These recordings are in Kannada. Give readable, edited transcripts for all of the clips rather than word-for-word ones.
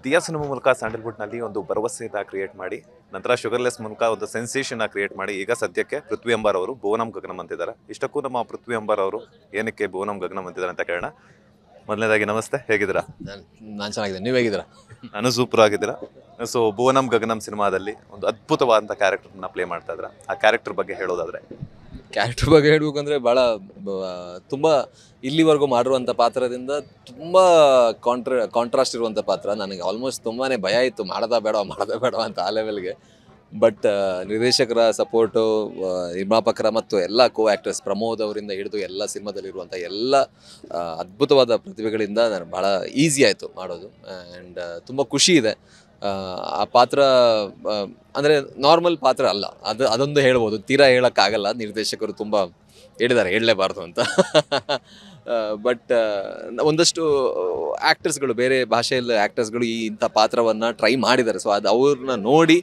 ದಿಯಾ ಸಿನಿಮಾ ಮೂಲಕ ಸ್ಯಾಂಡಲ್ವುಡ್ನಲ್ಲಿ ಒಂದು ಭರವಸೆನ ಕ್ರಿಯೇಟ್ ಮಾಡಿ ನಂತರ ಶುಗರ್ಲೆಸ್ ಮೂಲಕ ಒಂದು ಸೆನ್ಸೇಷನ್ ಕ್ರಿಯೇಟ್ ಮಾಡಿ ಈಗ ಸದ್ಯಕ್ಕೆ ಪೃಥ್ವಿ ಅಂಬಾರ್ ಅವರು ಭುವನಂ ಗಗನಂ ಅಂತಿದ್ದಾರೆ. ಇಷ್ಟಕ್ಕೂ ನಮ್ಮ ಪೃಥ್ವಿ ಅಂಬಾರ್ ಅವರು ಏನಕ್ಕೆ ಭುವನಂ ಗಗನಂ ಅಂತಿದ್ದಾರೆ ಅಂತ ಕೇಳೋಣ. ಮೊದಲನೇದಾಗಿ ನಮಸ್ತೆ, ಹೇಗಿದ್ದೀರಾ? ನಾನು ಚೆನ್ನಾಗಿದ್ದೀನಿ, ನೀವು ಹೇಗಿದ್ದೀರಾ? ನಾನು ಸೂಪರ್ ಆಗಿದ್ದೀರಾ. ಸೊ ಭುವನಂ ಗಗನಂ ಸಿನಿಮಾದಲ್ಲಿ ಒಂದು ಅದ್ಭುತವಾದಂಥ ಕ್ಯಾರೆಕ್ಟರ್ನ ಪ್ಲೇ ಮಾಡ್ತಾ ಇದ್ರ, ಆ ಕ್ಯಾರೆಕ್ಟರ್ ಬಗ್ಗೆ ಹೇಳೋದಾದ್ರೆ ಕ್ಯಾರೆಕ್ಟರ್ ಬಗ್ಗೆ ಹೇಳಬೇಕಂದ್ರೆ ಭಾಳ ತುಂಬ ಇಲ್ಲಿವರೆಗೂ ಮಾಡಿರುವಂಥ ಪಾತ್ರದಿಂದ ತುಂಬ ಕಾಂಟ್ರಾಸ್ಟ್ ಇರುವಂಥ ಪಾತ್ರ. ನನಗೆ ಆಲ್ಮೋಸ್ಟ್ ತುಂಬಾ ಭಯ ಇತ್ತು, ಮಾಡೋದಾ ಬೇಡ ಅಂತ ಆ ಲೆವೆಲ್ಗೆ. ಬಟ್ ನಿರ್ದೇಶಕರ ಸಪೋರ್ಟು, ನಿರ್ಮಾಪಕರ ಮತ್ತು ಎಲ್ಲ ಕೋ ಆ್ಯಕ್ಟರ್ಸ್ ಪ್ರಮೋದ್ ಅವರಿಂದ ಹಿಡಿದು ಎಲ್ಲ ಸಿನಿಮಾದಲ್ಲಿರುವಂಥ ಎಲ್ಲ ಅದ್ಭುತವಾದ ಪ್ರತಿಭೆಗಳಿಂದ ನಾನು ಭಾಳ ಈಸಿ ಆಯಿತು ಮಾಡೋದು. ಆ್ಯಂಡ್ ತುಂಬ ಖುಷಿ ಇದೆ. ಆ ಪಾತ್ರ ಅಂದರೆ ನಾರ್ಮಲ್ ಪಾತ್ರ ಅಲ್ಲ, ಅದೊಂದು ಹೇಳ್ಬೋದು. ತೀರಾ ಹೇಳೋಕ್ಕಾಗಲ್ಲ, ನಿರ್ದೇಶಕರು ತುಂಬ ಹೇಳಿದ್ದಾರೆ ಹೇಳಲೇಬಾರ್ದು ಅಂತ. ಬಟ್ ಒಂದಷ್ಟು ಆ್ಯಕ್ಟರ್ಸ್ಗಳು, ಬೇರೆ ಭಾಷೆಯಲ್ಲಿ ಆ್ಯಕ್ಟರ್ಸ್ಗಳು ಇಂಥ ಪಾತ್ರವನ್ನು ಟ್ರೈ ಮಾಡಿದ್ದಾರೆ. ಸೊ ಅದು ಅವ್ರನ್ನ ನೋಡಿ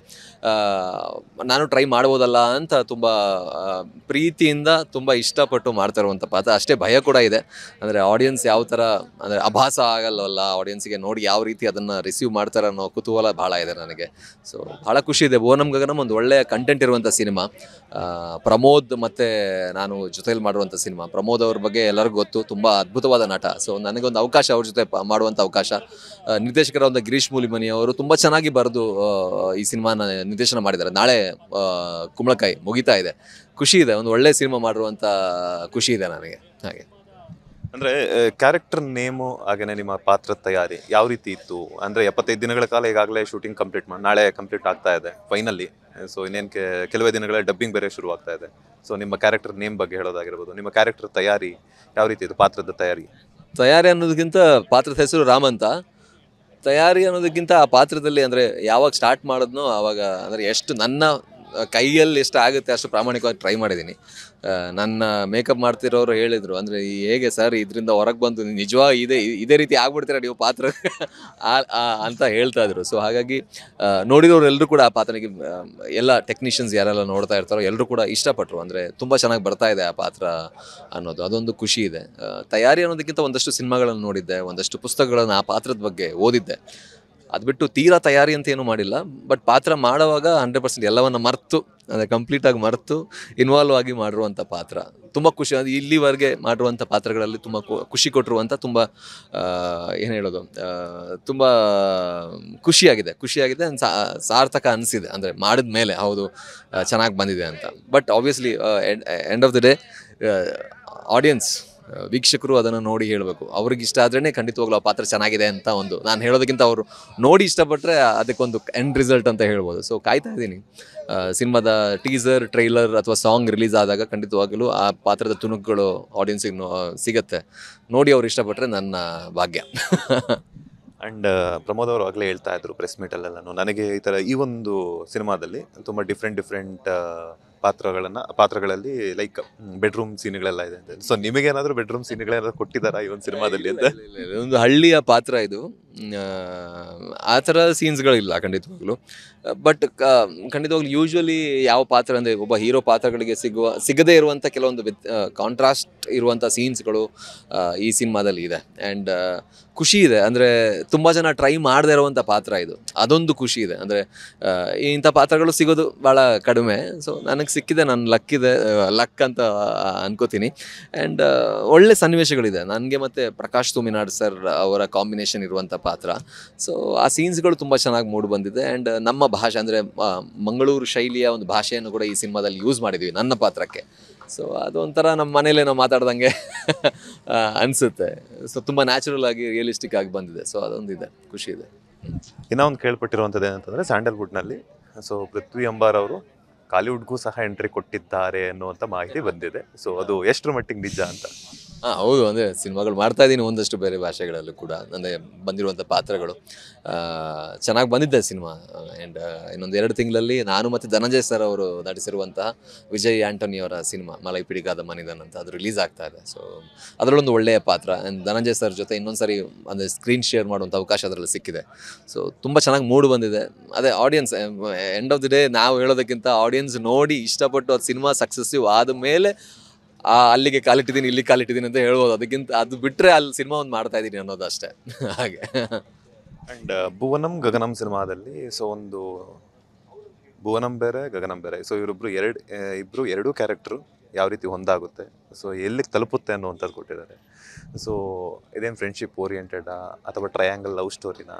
ನಾನು ಟ್ರೈ ಮಾಡ್ಬೋದಲ್ಲ ಅಂತ ತುಂಬ ಪ್ರೀತಿಯಿಂದ ತುಂಬ ಇಷ್ಟಪಟ್ಟು ಮಾಡ್ತಾ ಇರುವಂಥ ಪಾತ್ರ. ಅಷ್ಟೇ ಭಯ ಕೂಡ ಇದೆ. ಅಂದರೆ ಆಡಿಯನ್ಸ್ ಯಾವ ಥರ, ಅಂದರೆ ಆಭಾಸ ಆಗಲ್ಲವಲ್ಲ ಆಡಿಯನ್ಸಿಗೆ, ನೋಡಿ ಯಾವ ರೀತಿ ಅದನ್ನು ರಿಸೀವ್ ಮಾಡ್ತಾರೆ ಅನ್ನೋ ಕುತೂಹಲ ಭಾಳ ಇದೆ ನನಗೆ. ಸೊ ಭಾಳ ಖುಷಿ ಇದೆ. ಭುವನಂ ಗಗನಂ ಒಂದು ಒಳ್ಳೆಯ ಕಂಟೆಂಟ್ ಇರುವಂಥ ಸಿನಿಮಾ. ಪ್ರಮೋದ್ ಮತ್ತು ನಾನು ಜೊತೆಯಲ್ಲಿ ಮಾಡುವಂಥ ಸಿನಿಮಾ. ಪ್ರಮೋದ್ ಅವ್ರ ಬಗ್ಗೆ ಎಲ್ಲರಿಗೂ ಗೊತ್ತು, ತುಂಬ ಅದ್ಭುತವಾದ ನಟ. ಸೊ ನನಗೊಂದು ಅವಕಾಶ ಅವ್ರ ಜೊತೆ ಮಾಡುವಂಥ ಅವಕಾಶ. ನಿರ್ದೇಶಕರಾದ ಗಿರೀಶ್ ಮೂಲಿಮನಿ ಅವರು ತುಂಬ ಚೆನ್ನಾಗಿ ಬರೆದು ಈ ಸಿನಿಮಾನ ನಿರ್ದೇಶನ ಮಾಡಿದ್ದಾರೆ. ನಾಳೆ ಕುಂಬಳಕಾಯಿ ಮುಗಿತಾ ಇದೆ. ಖುಷಿ ಇದೆ, ಒಂದು ಒಳ್ಳೆ ಸಿನಿಮಾ ಮಾಡಿರುವಂಥ ಖುಷಿ ಇದೆ ನನಗೆ. ಹಾಗೆ ಅಂದರೆ ಕ್ಯಾರೆಕ್ಟರ್ ನೇಮು ಹಾಗೆಯೇ ನಿಮ್ಮ ಪಾತ್ರದ ತಯಾರಿ ಯಾವ ರೀತಿ ಇತ್ತು? ಅಂದರೆ 75 ದಿನಗಳ ಕಾಲ ಈಗಾಗಲೇ ಶೂಟಿಂಗ್ ಕಂಪ್ಲೀಟ್ ಮಾಡಿ ನಾಳೆ ಕಂಪ್ಲೀಟ್ ಆಗ್ತಾ ಇದೆ ಫೈನಲಿ. ಸೊ ಇನ್ನೇನು ಕೆಲವೇ ದಿನಗಳ ಡಬ್ಬಿಂಗ್ ಬೇರೆ ಶುರು ಆಗ್ತಾ ಇದೆ. ಸೊ ನಿಮ್ಮ ಕ್ಯಾರೆಕ್ಟರ್ ನೇಮ್ ಬಗ್ಗೆ ಹೇಳೋದಾಗಿರ್ಬೋದು, ನಿಮ್ಮ ಕ್ಯಾರೆಕ್ಟರ್ ತಯಾರಿ ಯಾವ ರೀತಿ ಇತ್ತು? ಪಾತ್ರದ ತಯಾರಿ ಅನ್ನೋದಕ್ಕಿಂತ ಪಾತ್ರದ ಹೆಸರು ರಾಮ್ ಅಂತ. ತಯಾರಿ ಅನ್ನೋದಕ್ಕಿಂತ ಆ ಪಾತ್ರದಲ್ಲಿ ಅಂದರೆ ಯಾವಾಗ ಸ್ಟಾರ್ಟ್ ಮಾಡಿದ್ನೋ ಆವಾಗ, ಅಂದರೆ ಎಷ್ಟು ನನ್ನ ಕೈಯಲ್ಲಿ ಎಷ್ಟು ಆಗುತ್ತೆ ಅಷ್ಟು ಪ್ರಾಮಾಣಿಕವಾಗಿ ಟ್ರೈ ಮಾಡಿದ್ದೀನಿ. ನನ್ನ ಮೇಕಪ್ ಮಾಡ್ತಿರೋರು ಹೇಳಿದರು, ಅಂದರೆ ಹೇಗೆ ಸರ್ ಇದರಿಂದ ಹೊರಗೆ ಬಂದು ನಿಜವಾಗಿ ಇದೇ ರೀತಿ ಆಗ್ಬಿಡ್ತೀರ ನೀವು ಪಾತ್ರ ಅಂತ ಹೇಳ್ತಾ ಇದ್ರು. ಸೊ ಹಾಗಾಗಿ ನೋಡಿರೋರು ಎಲ್ಲರೂ ಕೂಡ ಆ ಪಾತ್ರನಿಗೆ, ಎಲ್ಲ ಟೆಕ್ನಿಷಿಯನ್ಸ್ ಯಾರೆಲ್ಲ ನೋಡ್ತಾ ಇರ್ತಾರೋ ಎಲ್ಲರೂ ಕೂಡ ಇಷ್ಟಪಟ್ಟರು. ಅಂದರೆ ತುಂಬ ಚೆನ್ನಾಗಿ ಬರ್ತಾ ಇದೆ ಆ ಪಾತ್ರ ಅನ್ನೋದು, ಅದೊಂದು ಖುಷಿ ಇದೆ. ತಯಾರಿ ಅನ್ನೋದಕ್ಕಿಂತ ಒಂದಷ್ಟು ಸಿನಿಮಾಗಳನ್ನು ನೋಡಿದ್ದೆ, ಒಂದಷ್ಟು ಪುಸ್ತಕಗಳನ್ನು ಆ ಪಾತ್ರದ ಬಗ್ಗೆ ಓದಿದ್ದೆ. ಅದು ಬಿಟ್ಟು ತೀರಾ ತಯಾರಿ ಅಂತ ಏನೂ ಮಾಡಿಲ್ಲ. ಬಟ್ ಪಾತ್ರ ಮಾಡುವಾಗ 100% ಎಲ್ಲವನ್ನು ಮರೆತು, ಅಂದರೆ ಕಂಪ್ಲೀಟಾಗಿ ಮರೆತು ಇನ್ವಾಲ್ವ್ ಆಗಿ ಮಾಡಿರುವಂಥ ಪಾತ್ರ. ತುಂಬ ಖುಷಿ. ಅದು ಇಲ್ಲಿವರೆಗೆ ಮಾಡಿರುವಂಥ ಪಾತ್ರಗಳಲ್ಲಿ ತುಂಬ ಖುಷಿ ಕೊಟ್ಟಿರುವಂಥ, ತುಂಬ ಏನು ಹೇಳೋದು, ತುಂಬ ಖುಷಿಯಾಗಿದೆ. ಸಾರ್ಥಕ ಅನಿಸಿದೆ, ಅಂದರೆ ಮಾಡಿದ ಮೇಲೆ ಹೌದು ಚೆನ್ನಾಗಿ ಬಂದಿದೆ ಅಂತ. But obviously end of the day audience, ವೀಕ್ಷಕರು ಅದನ್ನು ನೋಡಿ ಹೇಳಬೇಕು. ಅವ್ರಿಗೆ ಇಷ್ಟ ಆದ್ರೇ ಖಂಡಿತವಾಗ್ಲೂ ಆ ಪಾತ್ರ ಚೆನ್ನಾಗಿದೆ ಅಂತ ಒಂದು ನಾನು ಹೇಳೋದಕ್ಕಿಂತ ಅವರು ನೋಡಿ ಇಷ್ಟಪಟ್ಟರೆ ಅದಕ್ಕೊಂದು ಎಂಡ್ ರಿಸಲ್ಟ್ ಅಂತ ಹೇಳ್ಬೋದು. ಸೊ ಕಾಯ್ತಾ ಇದ್ದೀನಿ ಸಿನಿಮಾದ ಟೀಸರ್, ಟ್ರೈಲರ್ ಅಥವಾ ಸಾಂಗ್ ರಿಲೀಸ್ ಆದಾಗ ಖಂಡಿತವಾಗಲೂ ಆ ಪಾತ್ರದ ತುಣುಕುಗಳು ಆಡಿಯನ್ಸಿಗೆ ಸಿಗುತ್ತೆ. ನೋಡಿ ಅವ್ರು ಇಷ್ಟಪಟ್ಟರೆ ನನ್ನ ಭಾಗ್ಯ. ಆ್ಯಂಡ್ ಪ್ರಮೋದ್ ಅವರು ಆಗಲೇ ಹೇಳ್ತಾ ಇದ್ರು ಪ್ರೆಸ್ ಮೀಟಲ್ಲೆಲ್ಲೂ, ನನಗೆ ಈ ಥರ ಈ ಒಂದು ಸಿನಿಮಾದಲ್ಲಿ ತುಂಬ ಡಿಫ್ರೆಂಟ್ ಪಾತ್ರಗಳಲ್ಲಿ ಲೈಕ್ ಬೆಡ್ರೂಮ್ ಸೀನ್ಗಳೆಲ್ಲ ಇದೆ ಅಂತ. ಸೊ ನಿಮಗೇನಾದರೂ ಬೆಡ್ರೂಮ್ ಸೀನ್ಗಳೆಲ್ಲ ಕೊಟ್ಟಿದ್ದಾರಾ ಈ ಒಂದು ಸಿನಿಮಾದಲ್ಲಿ ಅಂತ? ಒಂದು ಹಳ್ಳಿಯ ಪಾತ್ರ ಇದು, ಆ ಥರ ಸೀನ್ಸ್ಗಳಿಲ್ಲ ಖಂಡಿತವಾಗ್ಲೂ. ಬಟ್ ಖಂಡಿತವಾಗ್ಲೂ ಯೂಶ್ವಲಿ ಯಾವ ಪಾತ್ರ ಅಂದರೆ ಒಬ್ಬ ಹೀರೋ ಪಾತ್ರಗಳಿಗೆ ಸಿಗದೇ ಇರುವಂಥ ಕೆಲವೊಂದು ಕಾಂಟ್ರಾಸ್ಟ್ ಇರುವಂಥ ಸೀನ್ಸ್ಗಳು ಈ ಸಿನಿಮಾದಲ್ಲಿ ಇದೆ. ಆ್ಯಂಡ್ ಖುಷಿ ಇದೆ, ಅಂದರೆ ತುಂಬ ಜನ ಟ್ರೈ ಮಾಡದೇ ಇರುವಂಥ ಪಾತ್ರ ಇದು, ಅದೊಂದು ಖುಷಿ ಇದೆ. ಅಂದರೆ ಇಂಥ ಪಾತ್ರಗಳು ಸಿಗೋದು ಭಾಳ ಕಡಿಮೆ. ಸೊ ನನಗೆ ಸಿಕ್ಕಿದೆ, ನನ್ನ ಲಕ್ ಅಂತ ಅನ್ಕೋತೀನಿ. ಆ್ಯಂಡ್ ಒಳ್ಳೆ ಸನ್ನಿವೇಶಗಳಿದೆ ನನಗೆ. ಮತ್ತು ಪ್ರಕಾಶ್ ತುಮಿನಾಡ್ ಸರ್ ಅವರ ಕಾಂಬಿನೇಷನ್ ಇರುವಂಥ ಪಾತ್ರ. ಸೊ ಆ ಸೀನ್ಸ್ಗಳು ತುಂಬ ಚೆನ್ನಾಗಿ ಮೂಡಿ ಬಂದಿದೆ. ಆ್ಯಂಡ್ ನಮ್ಮ ಭಾಷೆ, ಅಂದರೆ ಮಂಗಳೂರು ಶೈಲಿಯ ಒಂದು ಭಾಷೆಯನ್ನು ಕೂಡ ಈ ಸಿನಿಮಾದಲ್ಲಿ ಯೂಸ್ ಮಾಡಿದ್ವಿ ನನ್ನ ಪಾತ್ರಕ್ಕೆ. ಸೊ ಅದೊಂಥರ ನಮ್ಮ ಮನೇಲೆ ನಾವು ಮಾತಾಡ್ದಂಗೆ ಅನಿಸುತ್ತೆ. ಸೊ ತುಂಬ ನ್ಯಾಚುರಲ್ ಆಗಿ, ರಿಯಲಿಸ್ಟಿಕ್ ಆಗಿ ಬಂದಿದೆ. ಸೊ ಅದೊಂದಿದೆ, ಖುಷಿ ಇದೆ. ಇನ್ನೂ ಒಂದು ಕೇಳ್ಪಟ್ಟಿರುವಂಥದ್ದು ಏನಂತಂದರೆ ಸ್ಯಾಂಡಲ್ವುಡ್ನಲ್ಲಿ ಸೊ ಪೃಥ್ವಿ ಅಂಬಾರ್ ಅವರು ಕಾಲಿವುಡ್ಗೂ ಸಹ ಎಂಟ್ರಿ ಕೊಟ್ಟಿದ್ದಾರೆ ಅನ್ನುವಂಥ ಮಾಹಿತಿ ಬಂದಿದೆ. ಸೊ ಅದು ಎಷ್ಟರ ಮಟ್ಟಿಗೆ ನಿಜ ಅಂತ? ಹೌದು, ಅಂದರೆ ಸಿನಿಮಾಗಳು ಮಾಡ್ತಾ ಇದ್ದೀನಿ ಒಂದಷ್ಟು ಬೇರೆ ಭಾಷೆಗಳಲ್ಲೂ ಕೂಡ. ಅಂದರೆ ಬಂದಿರುವಂಥ ಪಾತ್ರಗಳು ಚೆನ್ನಾಗಿ ಬಂದಿದ್ದೆ ಸಿನಿಮಾ. ಆ್ಯಂಡ್ ಇನ್ನೊಂದು 2 ತಿಂಗಳಲ್ಲಿ ನಾನು ಮತ್ತು ಧನಂಜಯ್ ಸರ್ ಅವರು ನಟಿಸಿರುವಂತಹ ವಿಜಯ್ ಆ್ಯಂಟೋನಿ ಅವರ ಸಿನಿಮಾ ಮಲೈ ಪಿಡಿಗಾದ ಮನಿದನ್ ಅಂತ ಅದು ರಿಲೀಸ್ ಆಗ್ತಾ ಇದೆ. ಸೊ ಅದರಲ್ಲೊಂದು ಒಳ್ಳೆಯ ಪಾತ್ರ. ಆ್ಯಂಡ್ ಧನಂಜಯ್ ಸರ್ ಜೊತೆ ಇನ್ನೊಂದು ಸರಿ ಅಂದರೆ ಸ್ಕ್ರೀನ್ ಶೇರ್ ಮಾಡುವಂಥ ಅವಕಾಶ ಅದರಲ್ಲಿ ಸಿಕ್ಕಿದೆ. ಸೊ ತುಂಬ ಚೆನ್ನಾಗಿ ಮೂಡು ಬಂದಿದೆ. ಅದೇ audience, end of the day ನಾವು ಹೇಳೋದಕ್ಕಿಂತ ಆಡಿಯನ್ಸ್ ನೋಡಿ ಇಷ್ಟಪಟ್ಟು ಅದು ಸಿನಿಮಾ ಸಕ್ಸಸ್ಸಿವ್ ಆದ ಮೇಲೆ ಅಲ್ಲಿಗೆ ಕಾಲಿಟ್ಟಿದ್ದೀನಿ, ಇಲ್ಲಿ ಕಾಲಿಟ್ಟಿದ್ದೀನಿ ಅಂತ ಹೇಳ್ಬೋದು. ಅದಕ್ಕಿಂತ ಅದು ಬಿಟ್ಟರೆ ಅಲ್ಲಿ ಸಿನಿಮಾ ಒಂದು ಮಾಡ್ತಾ ಇದ್ದೀನಿ ಅನ್ನೋದು ಅಷ್ಟೇ. ಹಾಗೆ ಆ್ಯಂಡ್ ಭುವನಂ ಗಗನಂ ಸಿನಿಮಾದಲ್ಲಿ ಸೊ ಒಂದು ಭುವನಂ ಬೇರೆ ಗಗನಂ ಬೇರೆ, ಸೊ ಇಬ್ಬರು ಎರಡೂ ಕ್ಯಾರೆಕ್ಟ್ರು ಯಾವ ರೀತಿ ಹೊಂದಾಗುತ್ತೆ, ಸೊ ಎಲ್ಲಿಗೆ ತಲುಪುತ್ತೆ ಅನ್ನುವಂಥದ್ದು ಕೊಟ್ಟಿದ್ದಾರೆ. ಸೊ ಇದೇನು ಫ್ರೆಂಡ್ಶಿಪ್ ಓರಿಯೆಂಟೆಡಾ ಅಥವಾ ಟ್ರಯಾಂಗಲ್ ಲವ್ ಸ್ಟೋರಿನಾ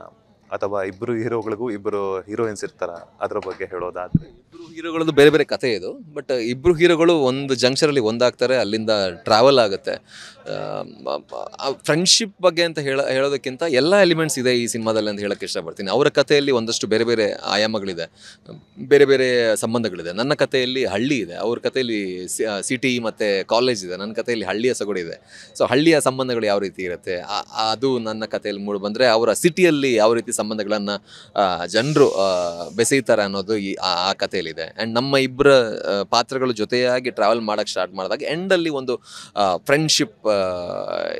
ಅಥವಾ ಇಬ್ಬರು ಹೀರೋಗಳಿಗೂ ಇಬ್ಬರು ಹೀರೋಯಿನ್ಸ್ ಇರ್ತಾರ, ಅದ್ರ ಬಗ್ಗೆ ಹೇಳೋದಾದ್ರೆ? ಇಬ್ಬರು ಹೀರೋಗಳದ್ದು ಬೇರೆ ಬೇರೆ ಕಥೆ ಇದು, ಬಟ್ ಇಬ್ಬರು ಹೀರೋಗಳು ಒಂದು ಜಂಕ್ಷನಲ್ಲಿ ಒಂದಾಗ್ತಾರೆ, ಅಲ್ಲಿಂದ ಟ್ರಾವೆಲ್ ಆಗುತ್ತೆ. ಫ್ರೆಂಡ್ಶಿಪ್ ಬಗ್ಗೆ ಅಂತ ಹೇಳೋದಕ್ಕಿಂತ ಎಲ್ಲ ಎಲಿಮೆಂಟ್ಸ್ ಇದೆ ಈ ಸಿನಿಮಾದಲ್ಲಿ ಅಂತ ಹೇಳೋಕ್ಕೆ ಇಷ್ಟಪಡ್ತೀನಿ. ಅವರ ಕಥೆಯಲ್ಲಿ ಒಂದಷ್ಟು ಬೇರೆ ಬೇರೆ ಆಯಾಮಗಳಿದೆ, ಬೇರೆ ಬೇರೆ ಸಂಬಂಧಗಳಿದೆ. ನನ್ನ ಕಥೆಯಲ್ಲಿ ಹಳ್ಳಿ ಇದೆ, ಅವ್ರ ಕಥೆಯಲ್ಲಿ ಸಿಟಿ ಮತ್ತು ಕಾಲೇಜ್ ಇದೆ, ನನ್ನ ಕಥೆಯಲ್ಲಿ ಹಳ್ಳಿಯ ಸೊಗಡಿದೆ. ಸೊ ಹಳ್ಳಿಯ ಸಂಬಂಧಗಳು ಯಾವ ರೀತಿ ಇರುತ್ತೆ ಅದು ನನ್ನ ಕಥೆಯಲ್ಲಿ ಮೂಡಿ ಬಂದರೆ, ಅವರ ಸಿಟಿಯಲ್ಲಿ ಯಾವ ರೀತಿ ಸಂಬಂಧಗಳನ್ನು ಜನರು ಬೆಸೆಯುತ್ತಾರೆ ಅನ್ನೋದು ಆ ಕಥೆಯಲ್ಲಿದೆ. ಆ್ಯಂಡ್ ನಮ್ಮ ಇಬ್ಬರ ಪಾತ್ರಗಳು ಜೊತೆಯಾಗಿ ಟ್ರಾವೆಲ್ ಮಾಡೋಕ್ಕೆ ಸ್ಟಾರ್ಟ್ ಮಾಡಿದಾಗ ಎಂಡಲ್ಲಿ ಒಂದು ಫ್ರೆಂಡ್ಶಿಪ್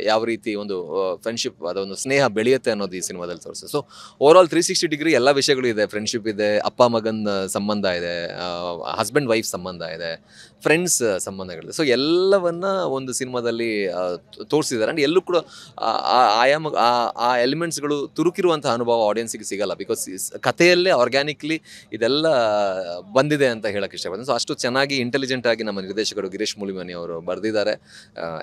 ಯಾವ ರೀತಿ ಒಂದು ಫ್ರೆಂಡ್ಶಿಪ್, ಅದೊಂದು ಸ್ನೇಹ ಬೆಳೆಯುತ್ತೆ ಅನ್ನೋದು ಈ ಸಿನಿಮಾದಲ್ಲಿ ತೋರಿಸ್ತದೆ. ಸೊ ಓವರಾಲ್ 360 ಡಿಗ್ರಿ ಎಲ್ಲ ವಿಷಯಗಳು ಇದೆ. ಫ್ರೆಂಡ್ಶಿಪ್ ಇದೆ, ಅಪ್ಪ ಮಗನ ಸಂಬಂಧ ಇದೆ, ಹಸ್ಬೆಂಡ್ ವೈಫ್ ಸಂಬಂಧ ಇದೆ, ಫ್ರೆಂಡ್ಸ್ ಸಂಬಂಧಗಳಿದೆ. ಸೊ ಎಲ್ಲವನ್ನ ಒಂದು ಸಿನಿಮಾದಲ್ಲಿ ತೋರಿಸಿದ್ದಾರೆ. ಆ್ಯಂಡ್ ಎಲ್ಲೂ ಕೂಡ ಆ ಎಲಿಮೆಂಟ್ಸ್ಗಳು ತುರುಕಿರುವಂಥ ಅನುಭವ ಆಡಿಯನ್ಸಿಗೆ ಸಿಗಲ್ಲ, ಬಿಕಾಸ್ ಕಥೆಯಲ್ಲೇ ಆರ್ಗ್ಯಾನಿಕ್ಲಿ ಇದೆಲ್ಲ ಬಂದಿದೆ ಅಂತ ಹೇಳಕ್ಕೆ ಇಷ್ಟಪಡ್ತೀನಿ. ಸೊ ಅಷ್ಟು ಚೆನ್ನಾಗಿ ಇಂಟೆಲಿಜೆಂಟ್ ಆಗಿ ನಮ್ಮ ನಿರ್ದೇಶಕರು ಗಿರೀಶ್ ಮುಲಿಮನಿ ಅವರು ಬರೆದಿದ್ದಾರೆ,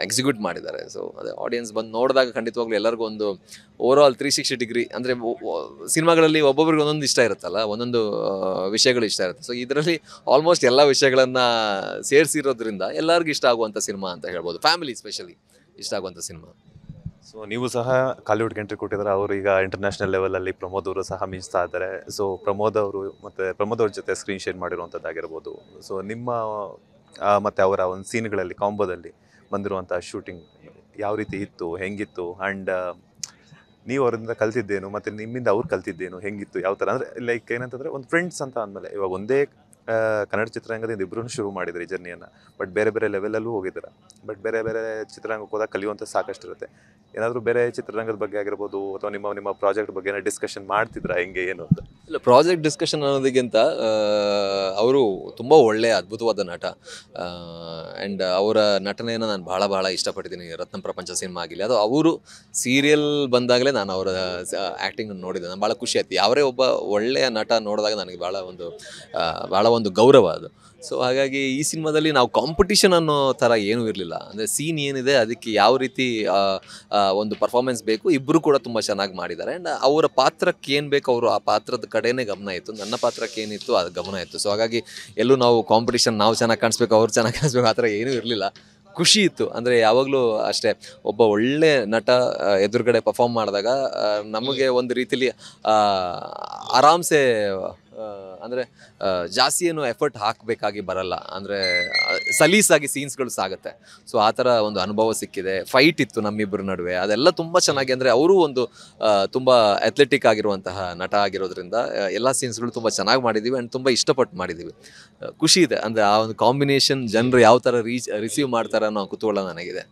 ಎಕ್ಸಿಕ್ಯೂಟ್ ಮಾಡಿದ್ದಾರೆ. ಸೊ ಅದೇ ಆಡಿಯನ್ಸ್ ಬಂದು ನೋಡಿದಾಗ ಖಂಡಿತವಾಗ್ಲೂ ಎಲ್ಲರಿಗೂ ಒಂದು ಓವರಾಲ್ 360 ಡಿಗ್ರಿ ಅಂದರೆ ಸಿನಿಮಾಗಳಲ್ಲಿ ಒಬ್ಬೊಬ್ರಿಗೆ ಒಂದೊಂದು ಇಷ್ಟ ಇರುತ್ತಲ್ಲ, ಒಂದೊಂದು ವಿಷಯಗಳು ಇಷ್ಟ ಇರುತ್ತೆ. ಸೊ ಇದರಲ್ಲಿ ಆಲ್ಮೋಸ್ಟ್ ಎಲ್ಲ ವಿಷಯಗಳನ್ನು ಸೇರಿಸಿರೋದ್ರಿಂದ ಎಲ್ಲರಿಗೂ ಇಷ್ಟ ಆಗುವಂಥ ಸಿನಿಮಾ ಅಂತ ಹೇಳ್ಬೋದು, ಫ್ಯಾಮಿಲಿ ಸ್ಪೆಷಲಿ ಇಷ್ಟ ಆಗುವಂಥ ಸಿನಿಮಾ. ಸೊ ನೀವು ಸಹ ಕಾಲಿವುಡ್ಗೆ ಎಂಟ್ರಿ ಕೊಟ್ಟಿದ್ದಾರೆ, ಅವರು ಈಗ ಇಂಟರ್ನ್ಯಾಷನಲ್ ಲೆವೆಲಲ್ಲಿ ಪ್ರಮೋದ್ ಅವರು ಸಹ ಮಿಂಚ್ತಾ ಇದ್ದಾರೆ. ಸೊ ಪ್ರಮೋದ್ ಅವ್ರ ಜೊತೆ ಸ್ಕ್ರೀನ್ ಶೇರ್ ಮಾಡಿರುವಂಥದ್ದಾಗಿರ್ಬೋದು, ಸೊ ನಿಮ್ಮ ಮತ್ತು ಅವರ ಒಂದು ಸೀನ್ಗಳಲ್ಲಿ ಕಾಂಬೋದಲ್ಲಿ ಬಂದಿರುವಂಥ ಶೂಟಿಂಗ್ ಯಾವ ರೀತಿ ಇತ್ತು, ಹೆಂಗಿತ್ತು, ಆ್ಯಂಡ್ ನೀವು ಅವರಿಂದ ಕಲ್ತಿದ್ದೇನು ಮತ್ತು ನಿಮ್ಮಿಂದ ಅವ್ರು ಕಲ್ತಿದ್ದೇನು, ಹೆಂಗಿತ್ತು, ಯಾವ ಥರ ಅಂದರೆ ಲೈಕ್ ಏನಂತಂದರೆ ಒಂದು ಫ್ರೆಂಡ್ಸ್ ಅಂತ ಅಂದಮೇಲೆ ಇವಾಗ ಒಂದೇ ಕನ್ನಡ ಚಿತ್ರರಂಗದಿಂದ ಇಬ್ಬರೂ ಶುರು ಮಾಡಿದ್ರಿ ಜರ್ನಿಯನ್ನು, ಬಟ್ ಬೇರೆ ಬೇರೆ ಲೆವೆಲಲ್ಲೂ ಹೋಗಿದ್ದೀರ. ಬಟ್ ಬೇರೆ ಬೇರೆ ಚಿತ್ರರಂಗಕ್ಕೆ ಹೋದಾಗ ಕಲಿಯುವಂಥ ಸಾಕಷ್ಟು ಇರುತ್ತೆ. ಏನಾದರೂ ಬೇರೆ ಚಿತ್ರರಂಗದ ಬಗ್ಗೆ ಆಗಿರ್ಬೋದು ಅಥವಾ ನಿಮ್ಮ ಪ್ರಾಜೆಕ್ಟ್ ಬಗ್ಗೆ ಏನೋ ಡಿಸ್ಕಷನ್ ಮಾಡ್ತಿದ್ರಾ, ಹೆಂಗೆ ಏನು ಅಂತ? ಇಲ್ಲ, ಪ್ರಾಜೆಕ್ಟ್ ಡಿಸ್ಕಷನ್ ಅನ್ನೋದಕ್ಕಿಂತ ಅವರು ತುಂಬ ಒಳ್ಳೆಯ ಅದ್ಭುತವಾದ ನಟ. ಆ್ಯಂಡ್ ಅವರ ನಟನೆಯನ್ನು ನಾನು ಭಾಳ ಇಷ್ಟಪಟ್ಟಿದ್ದೀನಿ. ರತ್ನ ಪ್ರಪಂಚ ಸಿನಿಮಾ ಆಗಿಲ್ಲ, ಅದು ಅವರು ಸೀರಿಯಲ್ ಬಂದಾಗಲೇ ನಾನು ಅವರ ಆ್ಯಕ್ಟಿಂಗನ್ನು ನೋಡಿದ್ದೆ. ನಾನು ಭಾಳ ಖುಷಿ ಆಯ್ತು. ಯಾವರೇ ಒಬ್ಬ ಒಳ್ಳೆಯ ನಟ ನೋಡಿದಾಗ ನನಗೆ ಭಾಳ ಒಂದು ಗೌರವ ಅದು. ಸೊ ಹಾಗಾಗಿ ಈ ಸಿನಿಮಾದಲ್ಲಿ ನಾವು ಕಾಂಪಿಟಿಷನ್ ಅನ್ನೋ ಥರ ಏನೂ ಇರಲಿಲ್ಲ. ಅಂದರೆ ಸೀನ್ ಏನಿದೆ ಅದಕ್ಕೆ ಯಾವ ರೀತಿ ಒಂದು ಪರ್ಫಾರ್ಮೆನ್ಸ್ ಬೇಕು, ಇಬ್ಬರು ಕೂಡ ತುಂಬ ಚೆನ್ನಾಗಿ ಮಾಡಿದ್ದಾರೆ. ಆ್ಯಂಡ್ ಅವರ ಪಾತ್ರಕ್ಕೆ ಏನು ಬೇಕು ಅವರು ಆ ಪಾತ್ರದ ಕಡೆನೇ ಗಮನ ಇತ್ತು, ನನ್ನ ಪಾತ್ರಕ್ಕೆ ಏನಿತ್ತು ಅದು ಗಮನ ಇತ್ತು. ಸೊ ಹಾಗಾಗಿ ಎಲ್ಲೂ ನಾವು ಕಾಂಪಿಟಿಷನ್, ನಾವು ಚೆನ್ನಾಗಿ ಕಾಣಿಸ್ಬೇಕು ಅವ್ರು ಚೆನ್ನಾಗಿ ಕಾಣಿಸ್ಬೇಕು ಆ ಥರ ಏನೂ ಇರಲಿಲ್ಲ. ಖುಷಿ ಇತ್ತು. ಅಂದರೆ ಯಾವಾಗಲೂ ಅಷ್ಟೇ, ಒಬ್ಬ ಒಳ್ಳೆ ನಟ ಎದುರುಗಡೆ ಪರ್ಫಾರ್ಮ್ ಮಾಡಿದಾಗ ನಮಗೆ ಒಂದು ರೀತಿಲಿ ಆರಾಮ್ಸೆ ಅಂದರೆ ಜಾಸ್ತಿ ಏನು ಎಫರ್ಟ್ ಹಾಕಬೇಕಾಗಿ ಬರಲ್ಲ, ಅಂದರೆ ಸಲೀಸಾಗಿ ಸೀನ್ಸ್ಗಳು ಸಾಗುತ್ತೆ. ಸೊ ಆ ಥರ ಒಂದು ಅನುಭವ ಸಿಕ್ಕಿದೆ. ಫೈಟ್ ಇತ್ತು ನಮ್ಮಿಬ್ಬರ ನಡುವೆ, ಅದೆಲ್ಲ ತುಂಬ ಚೆನ್ನಾಗಿ. ಅಂದರೆ ಅವರು ಒಂದು ತುಂಬ ಅಥ್ಲೆಟಿಕ್ ಆಗಿರುವಂತಹ ನಟ ಆಗಿರೋದ್ರಿಂದ ಎಲ್ಲ ಸೀನ್ಸ್ಗಳು ತುಂಬ ಚೆನ್ನಾಗಿ ಮಾಡಿದ್ದೀವಿ ಆ್ಯಂಡ್ ತುಂಬ ಇಷ್ಟಪಟ್ಟು ಮಾಡಿದ್ದೀವಿ. ಖುಷಿ ಇದೆ. ಅಂದರೆ ಆ ಒಂದು ಕಾಂಬಿನೇಷನ್ ಜನರು ಯಾವ ಥರ ರಿಸೀವ್ ಮಾಡ್ತಾರೆ ಅನ್ನೋ ಕುತೂಹಲ ನನಗಿದೆ.